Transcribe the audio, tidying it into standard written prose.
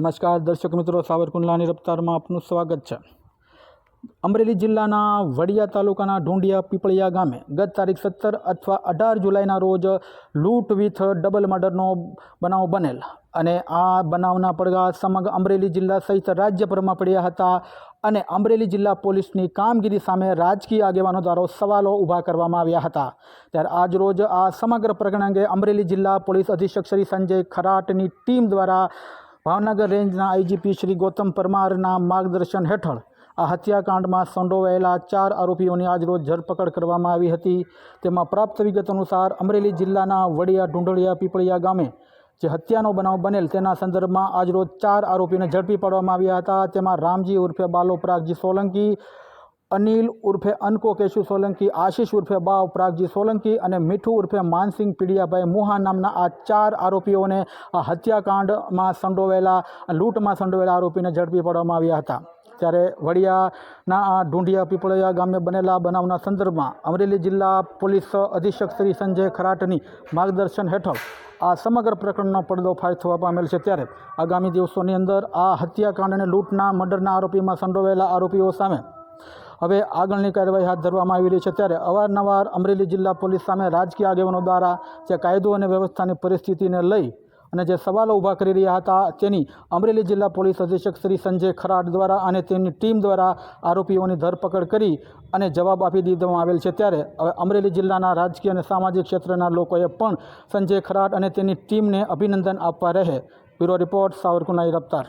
નમસ્કાર દર્શક મિત્રો, સાવરકુંડલાની રફતારમાં આપનું સ્વાગત છે। અમરેલી જિલ્લાના વડિયા તાલુકાના ઢુંડિયા પીપળિયા ગામે ગત તારીખ 17 અથવા 18 જુલાઈના રોજ લૂંટ વિથ ડબલ મર્ડરનો બનાવ બનેલ અને આ બનાવના પડઘા સમગ્ર અમરેલી જિલ્લા સહિત રાજ્યભરમાં પડ્યા હતા અને અમરેલી જિલ્લા પોલીસની કામગીરી સામે રાજકીય આગેવાનો દ્વારા સવાલો ઊભા કરવામાં આવ્યા હતા। ત્યારે આજ રોજ આ સમગ્ર પ્રકરણ અંગે અમરેલી જિલ્લા પોલીસ અધિક્ષક શ્રી સંજય ખરાટની ટીમ દ્વારા ભાવનગર રેન્જના આઈજીપી શ્રી ગૌતમ પરમારના માર્ગદર્શન હેઠળ આ હત્યાકાંડમાં સંડોવાયેલા 4 આરોપીઓની આજરોજ ધરપકડ કરવામાં આવી હતી। તેમાં પ્રાપ્ત વિગત અનુસાર અમરેલી જિલ્લાના વડિયા ઢુંઢળિયા પીપળિયા ગામે જે હત્યાનો બનાવ બનેલ તેના સંદર્ભમાં આજરોજ 4 આરોપીને ઝડપી પાડવામાં આવ્યા હતા। તેમાં રામજી ઉર્ફે બાલો પ્રાગજી સોલંકી, અનિલ ઉર્ફે અનકો કેશુ સોલંકી, આશીષ ઉર્ફે બાવ પ્રાગજી સોલંકી અને મીઠું ઉર્ફે માનસિંહ પીડિયાભાઈ મુહા નામના આ 4 આરોપીઓને આ હત્યાકાંડમાં સંડોવાયેલા લૂંટમાં સંડોવાયેલા આરોપીને ઝડપી પાડવામાં આવ્યા હતા। ત્યારે વડિયાના આ ઢુંઢિયા પીપળિયા ગામે બનેલા બનાવના સંદર્ભમાં અમરેલી જિલ્લા પોલીસ અધિક્ષક શ્રી સંજય ખરાટની માર્ગદર્શન હેઠળ આ સમગ્ર પ્રકરણનો પર્દાફાશ થવા પામેલ છે। ત્યારે આગામી દિવસોની અંદર આ હત્યાકાંડ અને લૂંટના મર્ડરના આરોપીમાં સંડોવાયેલા આરોપીઓ સામે હવે આગળની કાર્યવાહી હાથ ધરવામાં આવી રહી છે। ત્યારે અવારનવાર અમરેલી જિલ્લા પોલીસ સામે રાજકીય આગેવાનો દ્વારા જે કાયદો અને વ્યવસ્થાની પરિસ્થિતિને લઈ અને જે સવાલો ઊભા કરી રહ્યા હતા તેની અમરેલી જિલ્લા પોલીસ અધિક્ષક શ્રી સંજય ખરાટ દ્વારા અને તેમની ટીમ દ્વારા આરોપીઓની ધરપકડ કરી અને જવાબ આપી દેવામાં આવેલ છે। ત્યારે હવે અમરેલી જિલ્લાના રાજકીય અને સામાજિક ક્ષેત્રના લોકોએ પણ સંજય ખરાટ અને તેની ટીમને અભિનંદન આપવા રહે। Bureau report, સાવરકુંડલાની રફતાર।